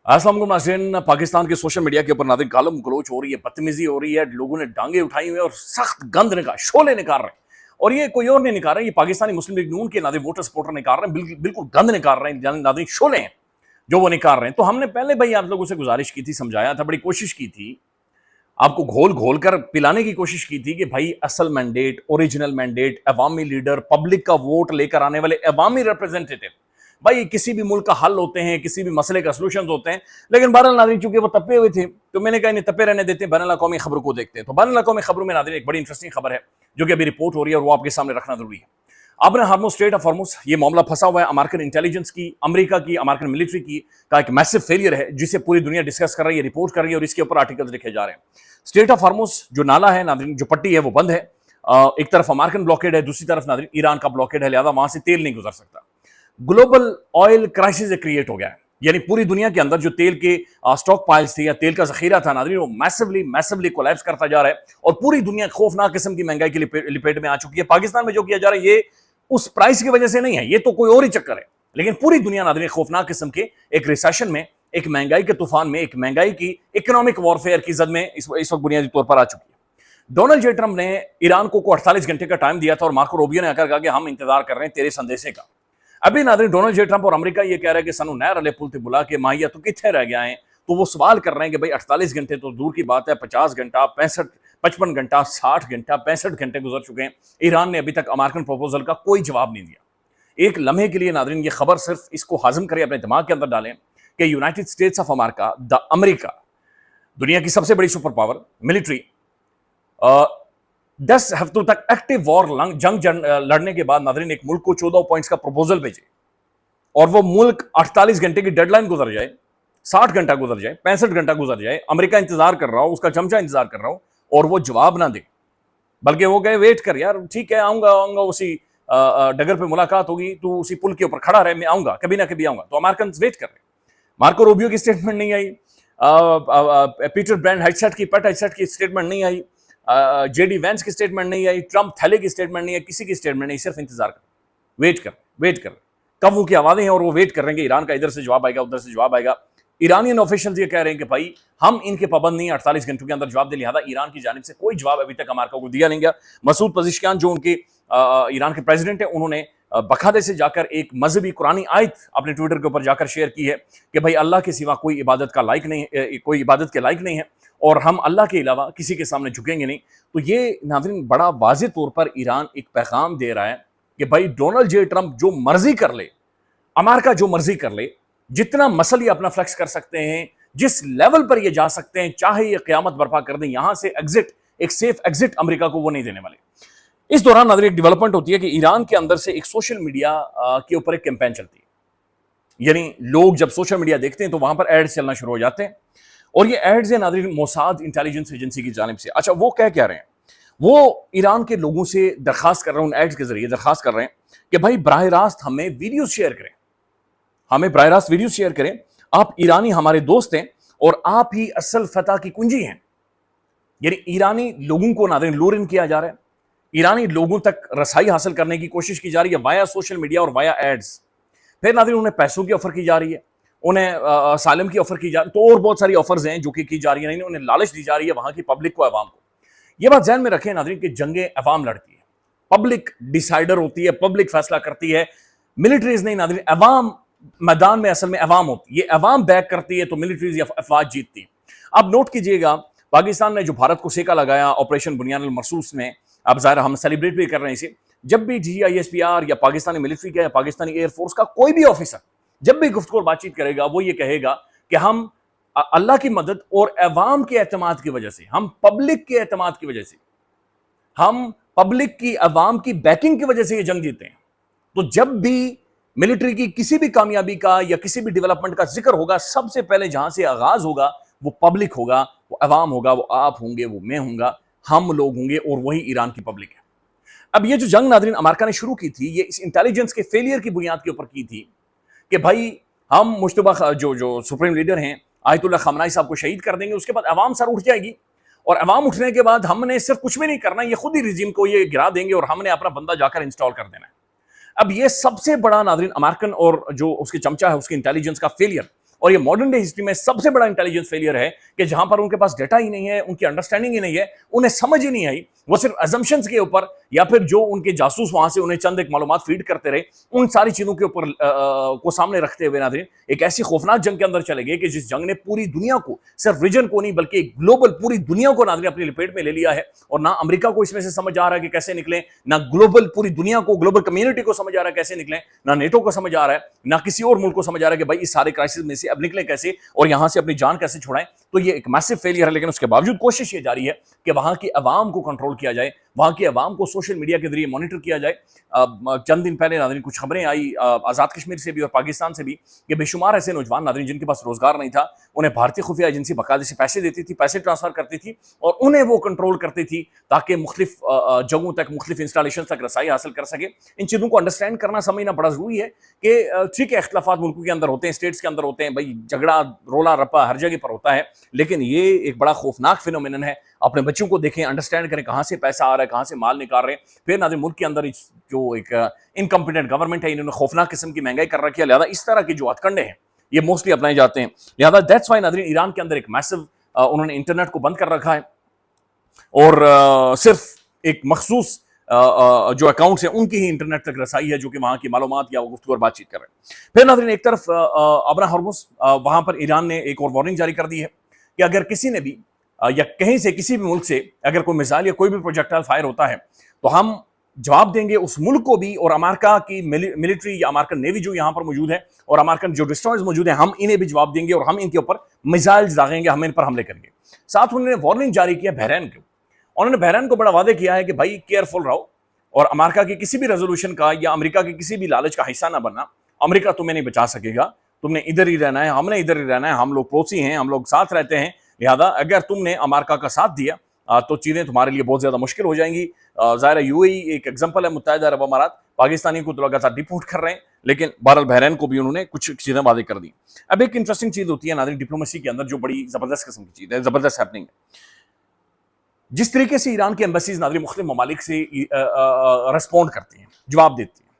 अस्सलाम वालेकुम नाज़रीन। पाकिस्तान के सोशल मीडिया के ऊपर नाज़रीन गालम गलोच हो रही है, बदतमीजी हो रही है, लोगों ने डांगे उठाई हुई है और सख्त गंद निकाल शोले निकाल रहे हैं। और ये कोई और नहीं निकाल रहे, ये पाकिस्तानी मुस्लिम लीग नून के नाज़रीन वोटर सपोर्टर निकाल रहे हैं, बिल्कुल बिल्कुल गंद निकाल रहे हैं, नाज़रीन शोले हैं जो वो निकाल रहे हैं। तो हमने पहले भाई आप लोगों से गुजारिश की थी, समझाया था, बड़ी कोशिश की थी, आपको घोल घोल कर पिलाने की कोशिश की थी कि भाई असल मैंडेट, ओरिजिनल मैंडेट, अवामी लीडर, पब्लिक का वोट लेकर आने वाले अवामी रिप्रेजेंटेटिव भाई किसी भी मुल्क का हल होते हैं, किसी भी मसले का सोल्यूशन होते हैं। लेकिन बहरहाल नाज़रीन चूंकि वो तपे हुए थे तो मैंने कहा इन्हें तपे रहने देते हैं, बहरहाल कौमी खबरों को देखते हैं। तो बहरहाल कौमी खबरों में नाज़रीन एक बड़ी इंटरेस्टिंग खबर है जो कि अभी रिपोर्ट हो रही है और वो आपके सामने रखना जरूरी है। आपने हार्मोज स्ट्रेट ऑफ हॉर्मुज, ये मामला फंसा हुआ है अमेरिकन इंटेलिजेंस की, अमेरिका की, अमेरिकन मिलिट्री की का एक मैसिव फेलियर है जिसे पूरी दुनिया डिस्कस कर रही है, रिपोर्ट कर रही है और इसके ऊपर आर्टिकल्स लिखे जा रहे हैं। स्ट्रेट ऑफ हॉर्मुज जो नाला है नाज़रीन, जो पट्टी है वो बंद है। एक तरफ अमेरिकन ब्लॉकेड है, दूसरी तरफ नाज़रीन ईरान का ब्लॉकेड है, लिहाजा वहां से तेल नहीं गुजर सकता। ग्लोबल ऑयल क्राइसिस क्रिएट हो गया है, यानी पूरी दुनिया के अंदर जो तेल के स्टॉक पाइल्स थे या तेल का जखीरा था नाज़रीन, वो मैसिवली कोलैप्स करता जा रहा है और पूरी दुनिया खौफनाक किस्म की महंगाई की लिपेट में आ चुकी है। पाकिस्तान में जो किया जा रहा है ये उस प्राइस की वजह से नहीं है, ये तो कोई और ही चक्कर है, लेकिन पूरी दुनिया नाज़रीन खौफनाक किस्म के एक रिसेशन में, एक महंगाई के तूफान में, एक महंगाई की इकोनॉमिक वॉरफेयर की जद में इस वक्त बुनियादी तौर पर आ चुकी है। डोनाल्ड जे ट्रंप ने ईरान को 48 घंटे का टाइम दिया था और मार्को रूबियो ने आकर कहा कि हम इंतजार कर रहे हैं तेरे संदेशे का। अभी नाज़रीन डोनाल्ड जे ट्रंप और अमेरिका ये कह रहा है कि सनू नहर अले पुल बुला के माहिया तो कितने रह गया है। तो वो सवाल कर रहे हैं कि भाई 48 घंटे तो दूर की बात है, 50 घंटा, 65 55 घंटा, 60 घंटा, 65 घंटे गुजर चुके हैं। ईरान ने अभी तक अमेरिकन प्रपोजल का कोई जवाब नहीं दिया। एक लम्हे के लिए नाज़रीन ये खबर सिर्फ इसको हाज़म करें, अपने दिमाग के अंदर डालें कि United states of America, the America, दुनिया की सबसे बड़ी सुपर पावर मिलिट्री, 10 हफ्तों तक एक्टिव वॉर जंग लड़ने के बाद नाज़रीन एक मुल्क को 14 पॉइंट्स का प्रपोजल भेजे और वो मुल्क 48 घंटे की डेडलाइन गुजर जाए, 60 घंटा गुजर जाए, 65 घंटा गुजर जाए, अमेरिका इंतजार कर रहा हो, उसका चमचा इंतजार कर रहा हो और वो जवाब ना दे, बल्कि वो कहे वेट कर यार, ठीक है आऊंगा आऊंगा, उसी डगर पे मुलाकात होगी, तू उसी पुल के ऊपर खड़ा रहे, मैं आऊंगा, कभी ना कभी आऊंगा। तो अमेरिकन वेट कर रहे हैं। मार्को रूबियो की स्टेटमेंट नहीं आई, पीटर ब्रांड हेडसेट की स्टेटमेंट नहीं आई, जेडी वैंस की स्टेटमेंट नहीं आई, ट्रंप थैले की स्टेटमेंट नहीं आई, किसी की स्टेटमेंट नहीं, सिर्फ इंतजार कर, वेट कर। कब वो की आवाजें हैं और वो वेट कर रहे हैं कि ईरान का इधर से जवाब आएगा, उधर से जवाब आएगा। ईरानियन ऑफिशियल्स ये कह रहे हैं कि भाई हम इनके पाबंद नहीं, 48 घंटों के अंदर जवाब दे, लिहाजा ईरान की जानिब से कोई जवाब अभी तक अमेरिका को दिया नहीं गया। मसूद पज़ेश्कियान जो उनके ईरान के प्रेसिडेंट हैं, उन्होंने बखादे से जाकर एक मजहबी कुरानी आयत अपने ट्विटर के ऊपर जाकर शेयर की है कि भाई अल्लाह के सिवा कोई इबादत का लायक नहीं, कोई इबादत के लायक नहीं है और हम अल्लाह के अलावा किसी के सामने झुकेंगे नहीं। तो ये नाज़रीन बड़ा वाज़ेह तौर पर ईरान एक पैगाम दे रहा है कि भाई डोनाल्ड जे ट्रंप जो मर्जी कर ले, अमेरिका जो मर्जी कर ले, जितना मसल ये अपना फ्लेक्स कर सकते हैं, जिस लेवल पर ये जा सकते हैं, चाहे ये क़यामत बर्पा कर दें, यहां से एग्जिट, एक सेफ एग्जिट अमेरिका को वो नहीं देने वाले। इस दौरान नाज़रीन एक डेवलपमेंट होती है कि ईरान के अंदर से एक सोशल मीडिया के ऊपर एक कैंपेन चलती है, यानी लोग जब सोशल मीडिया देखते हैं तो वहां पर एड्स चलना शुरू हो जाते हैं और ये एड्स है नाज़रीन मोसाद इंटेलिजेंस एजेंसी की जानिब से। अच्छा, वो क्या रहे हैं, वो ईरान के लोगों से दरखास्त कर रहे हैं, उन एड्स के जरिए दरखास्त कर रहे हैं कि भाई बराह रास्त हमें वीडियो शेयर करें, हमें बराह रास्त वीडियो शेयर करें, आप ईरानी हमारे दोस्त हैं और आप ही असल फतह की कुंजी हैं। यानी ईरानी लोगों को नाज़रीन लूर इन किया जा रहा है, ईरानी लोगों तक रसाई हासिल करने की कोशिश की जा रही है वाया सोशल मीडिया और वाया एड्स। फिर नाज़रीन उन्हें पैसों की ऑफर की जा रही है, उन्हें सालम की ऑफर की जा रही है, तो और बहुत सारी ऑफर्स हैं जो कि की जा रही है, उन्हें लालच दी जा रही है वहां की पब्लिक को, अवाम को। यह बात ध्यान में रखें नाज़रीन कि जंगें अवाम लड़ती है, पब्लिक डिसाइडर होती है, पब्लिक फैसला करती है, मिलिट्रीज नहीं नाज़रीन, अवाम मैदान में असल में अवाम होती है, ये अवाम बैक करती है तो मिलिट्रीज या अफवाज जीतती है। अब नोट कीजिएगा, पाकिस्तान ने जो भारत को सेका लगाया ऑपरेशन बुनियाद अल मरसूस में, अब ज़ाहिर हम सेलिब्रेट भी कर रहे हैं इसे, जब भी GISPR या पाकिस्तानी मिलिट्री का या पाकिस्तानी एयरफोर्स का कोई भी ऑफिसर जब भी गुफ्तगू और बातचीत करेगा वो ये कहेगा कि हम अल्लाह की मदद और अवाम के एतमाद की वजह से, हम पब्लिक के एतमाद की वजह से, हम पब्लिक की अवाम की बैकिंग की वजह से ये जंग जीते हैं। तो जब भी मिलिट्री की किसी भी कामयाबी का या किसी भी डेवलपमेंट का जिक्र होगा, सबसे पहले जहां से आगाज होगा वो पब्लिक होगा, वो अवाम होगा, वो आप होंगे, वो मैं होऊंगा, हम लोग होंगे और वही ईरान की पब्लिक है। अब ये जो जंग नाज़रीन अमेरिका ने शुरू की थी, ये इस इंटेलिजेंस के फेलियर की बुनियाद के ऊपर की थी कि भाई हम मुश्तबा जो सुप्रीम लीडर हैं आयतुल्लाह खामनाई साहब को शहीद कर देंगे, उसके बाद अवाम सर उठ जाएगी और अवाम उठने के बाद हमने सिर्फ कुछ भी नहीं करना, ये खुद ही रिजीम को ये गिरा देंगे और हमने अपना बंदा जाकर इंस्टॉल कर देना है। अब ये सबसे बड़ा नाज़रीन अमेरिकन और जो उसके चमचा है उसके इंटेलिजेंस का फेलियर اور یہ ماڈرن ڈے ہسٹری میں سب سے بڑا انٹیلیجنس فیلئر ہے کہ جہاں پر ان کے پاس ڈیٹا ہی نہیں ہے, ان کی انڈرسٹینڈنگ ہی نہیں ہے, انہیں سمجھ ہی نہیں آئی, وہ صرف assumptions کے اوپر یا پھر جو ان کے جاسوس وہاں سے انہیں چند ایک معلومات فیڈ کرتے رہے, ان ساری چیزوں کے اوپر کو سامنے رکھتے ہوئے ناظرین ایک ایسی خوفناک جنگ کے اندر چلے گئے کہ جس جنگ نے پوری دنیا کو, صرف ریجن کو نہیں بلکہ گلوبل پوری دنیا کو ناظرین اپنی لپیٹ میں لے لیا ہے. اور نہ امریکہ کو اس میں سے سمجھ آ رہا ہے کہ کیسے نکلیں, نہ گلوبل پوری دنیا کو, گلوبل کمیونٹی کو سمجھ آ رہا ہے کیسے نکلیں, نہ نیٹو کو سمجھ آ رہا ہے, نہ کسی اور ملک کو سمجھ آ رہا ہے کہ بھائی اس سارے کرائسس میں سے اب نکلیں کیسے اور یہاں سے اپنی جان کیسے چھڑائیں. تو یہ ایک میسو فیلئر ہے, لیکن اس کے باوجود کوشش یہ جاری ہے کہ وہاں کی عوام کو کنٹرول کیا جائے, وہاں کی عوام کو سوشل میڈیا کے ذریعے مانیٹر کیا جائے. چند دن پہلے ناظرین کچھ خبریں آئی آزاد کشمیر سے بھی اور پاکستان سے بھی کہ بے شمار ایسے نوجوان ناظرین جن کے پاس روزگار نہیں تھا, انہیں بھارتی خفیہ ایجنسی باقاعدہ سے پیسے دیتی تھی, پیسے ٹرانسفر کرتی تھی اور انہیں وہ کنٹرول کرتی تھی تاکہ مختلف جگہوں تک, مختلف انسٹالیشن تک رسائی حاصل کر سکے. ان چیزوں کو انڈرسٹینڈ کرنا سمجھنا بڑا ضروری ہے کہ ٹھیک ہے اختلافات ملکوں کے اندر ہوتے ہیں, اسٹیٹس کے اندر ہوتے ہیں, بھائی جھگڑا رولا رپا ہر جگہ پر ہوتا ہے, لیکن یہ ایک بڑا خوفناک فینومینن ہے. اپنے بچوں کو دیکھیں, انڈرسٹینڈ کریں کہاں سے پیسہ آ رہا ہے, کہاں سے مال نکال رہے ہیں. پھر ناظرین ملک کے اندر جو ایک انکمپیٹنٹ گورنمنٹ ہے, انہوں نے خوفناک قسم کی مہنگائی کر رکھی ہے, لہٰذا اس طرح کے جو ہتھ کنڈے ہیں یہ موسٹلی اپنائے جاتے ہیں. لہٰذا دیٹس وائی ناظرین ایران کے اندر ایک میسو انہوں نے انٹرنیٹ کو بند کر رکھا ہے اور صرف ایک مخصوص جو اکاؤنٹس ہیں ان کی ہی انٹرنیٹ تک رسائی ہے جو کہ وہاں کی معلومات یا گفتگو اور بات چیت کر رہے ہیں. پھر ناظرین ایک طرف ابنا ہرمز, وہاں پر ایران نے ایک اور وارننگ جاری کر دی ہے کہ اگر کسی نے بھی یا کہیں سے کسی بھی ملک سے اگر کوئی میزائل یا کوئی بھی پروجیکٹائل فائر ہوتا ہے تو ہم جواب دیں گے اس ملک کو بھی, اور امریکہ کی ملٹری یا امریکن نیوی جو یہاں پر موجود ہے اور امریکن جو ڈسٹرائرز موجود ہیں, ہم انہیں بھی جواب دیں گے اور ہم ان کے اوپر میزائلز داغیں گے, ہم ان پر حملے کریں گے. ساتھ انہوں نے وارننگ جاری کیا بحرین کو, انہوں نے بحرین کو بڑا واضح کیا ہے کہ بھائی کیئرفل رہو اور امریکہ کی کسی بھی ریزولوشن کا یا امریکہ کی کسی بھی لالچ کا حصہ نہ بننا. امریکہ تمہیں نہیں بچا سکے گا, تم نے ادھر ہی رہنا ہے, ہم نے ادھر ہی رہنا ہے, ہم لوگ پڑوسی ہیں, ہم لوگ ساتھ رہتے ہیں, لہذا اگر تم نے امریکہ کا ساتھ دیا تو چیزیں تمہارے لیے بہت زیادہ مشکل ہو جائیں گی. ظاہر یو اے ای ایک ایگزامپل ہے, متحدہ عرب امارات پاکستانی کو تو لگاتار ڈیپورٹ کر رہے ہیں, لیکن بہرحال بحرین کو بھی انہوں نے کچھ چیزیں واضح کر دی. اب ایک انٹرسٹنگ چیز ہوتی ہے ناظرین ڈپلومیسی کے اندر جو بڑی زبردست قسم کی چیز ہے, زبردست ہیپننگ ہے, جس طریقے سے ایران کی ایمبیسیز ناظرین مختلف ممالک سے ریسپونڈ کرتی ہیں, جواب دیتی ہیں.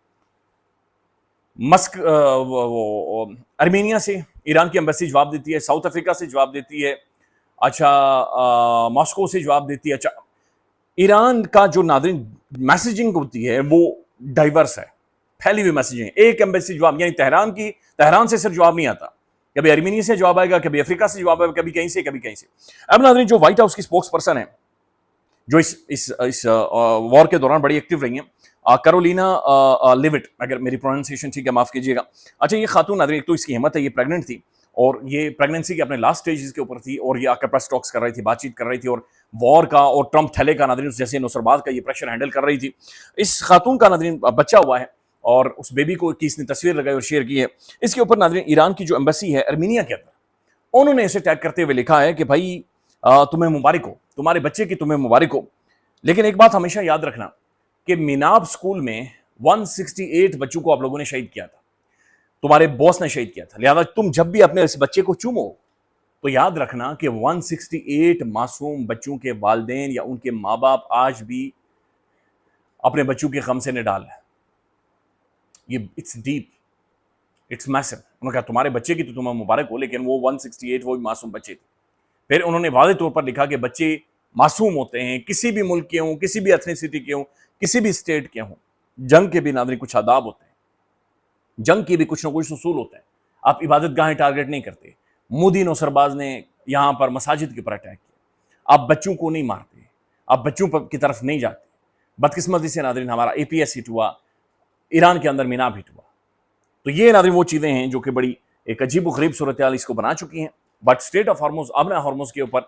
ارمینیا سے ایران کی ایمبیسی جواب دیتی ہے, ساؤتھ افریقہ سے جواب دیتی ہے, اچھا ماسکو سے جواب دیتی ہے. اچھا ایران کا جو ناظرین میسیجنگ ہوتی ہے وہ ڈائیورس ہے, پھیلی ہوئی میسیجنگ. ایک ایمبیسی جواب یعنی تہران سے صرف جواب نہیں آتا, کبھی ارمینیا سے جواب آئے گا, کبھی افریقہ سے جواب آئے گا, کبھی کہیں سے کبھی کہیں سے. اب ناظرین جو وائٹ ہاؤس کی اسپوکس پرسن ہے جو اس وار کے دوران بڑی ایکٹیو رہی ہیں, کیرولینا لیوٹ, اگر میری پروننسیشن ٹھیک ہے معاف کیجیے گا. اچھا یہ خاتون ناظرین ایک تو اس کی ہمت ہے, یہ پریگننٹ تھی اور یہ پریگننسی کے اپنے لاسٹ سٹیجز کے اوپر تھی اور یہ آ کر پریس ٹاکس کر رہی تھی, بات چیت کر رہی تھی اور وار کا اور ٹرمپ تھیلے کا ناظرین جیسے نصرباد کا یہ پریشر ہینڈل کر رہی تھی. اس خاتون کا ناظرین بچہ ہوا ہے اور اس بیبی کو کی اس نے تصویر لگائی اور شیئر کی ہے. اس کے اوپر ناظرین ایران کی جو ایمبیسی ہے ارمینیا کے اندر, انہوں نے اسے ٹیگ کرتے ہوئے لکھا ہے کہ بھائی تمہیں مبارک ہو, تمہارے بچے کی تمہیں مبارک ہو, لیکن ایک بات ہمیشہ یاد رکھنا کہ میناب اسکول میں 168 بچوں کو آپ لوگوں نے شہید کیا تھا, تمہارے باس نے شہید کیا تھا. لہذا تم جب بھی اپنے اس بچے کو چومو تو یاد رکھنا کہ 168 معصوم بچوں کے والدین یا ان کے ماں باپ آج بھی اپنے بچوں کے غم سے نڈال ہے. یہ اٹس ڈیپ, اٹس میسو. انہوں نے کہا تمہارے بچے کی تو تمہیں مبارک ہو, لیکن وہ 168 وہ معصوم بچے تھے. پھر انہوں نے واضح طور پر لکھا کہ بچے معصوم ہوتے ہیں, کسی بھی ملک کے ہوں, کسی بھی ایتھنیسٹی کے ہوں, کسی بھی اسٹیٹ کے ہوں. جنگ کے بھی ناظرین کچھ آداب ہوتے ہیں, جنگ کے بھی کچھ نہ کچھ اصول ہوتے ہیں. آپ عبادت گاہیں ٹارگٹ نہیں کرتے. مودی نوسرباز نے یہاں پر مساجد کے اوپر اٹیک کیا. آپ بچوں کو نہیں مارتے, آپ بچوں کی طرف نہیں جاتے. بدقسمتی سے ناظرین ہمارا اے پی ایس ہٹ ہوا, ایران کے اندر میناب ہٹ ہوا. تو یہ ناظرین وہ چیزیں ہیں جو کہ بڑی ایک عجیب و غریب صورتحال اس کو بنا چکی ہیں. بٹ اسٹیٹ آف ہارموز, ابنا ہارموز کے اوپر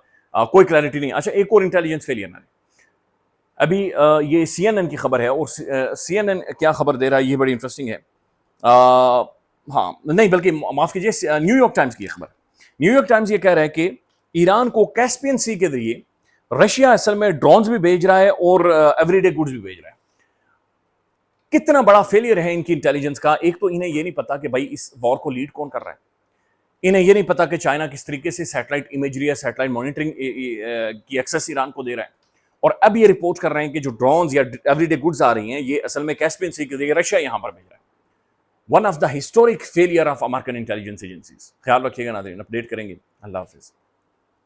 کوئی کلیئرٹی نہیں. اچھا ایک اور انٹیلیجنس فیلئر ناظرین, ابھی یہ سی این این کی خبر ہے اور سی این این کیا خبر دے رہا ہے یہ بڑی انٹرسٹنگ ہے. ہاں نہیں بلکہ معاف کیجیے نیو یارک ٹائمز کی خبر. نیو یارک ٹائمز یہ کہہ رہا ہے کہ ایران کو کیسپین سی کے ذریعے رشیا اصل میں ڈرونز بھی بھیج رہا ہے اور ایوری ڈے گڈز بھی بھیج رہا ہے. کتنا بڑا فیلئر ہے ان کی انٹیلیجنس کا. ایک تو انہیں یہ نہیں پتا کہ بھائی اس وار کو لیڈ کون کر رہا ہے, انہیں یہ نہیں پتا کہ چائنا کس طریقے سے سیٹلائٹ امیجری یا سیٹلائٹ مانیٹرنگ کی ایکسس ایران کو دے رہا ہے. اور اب یہ رپورٹ کر رہے ہیں کہ جو ڈرونز یا ایوری ڈے گڈز آ رہی ہیں یہ اصل میں کیسپین سی کے ذریعے رشیا یہاں پر بھیج رہا ہے. One of the historic failure of American intelligence agencies. خیال رکھیے گا ناظرین, اپڈیٹ کریں گے. اللہ حافظ.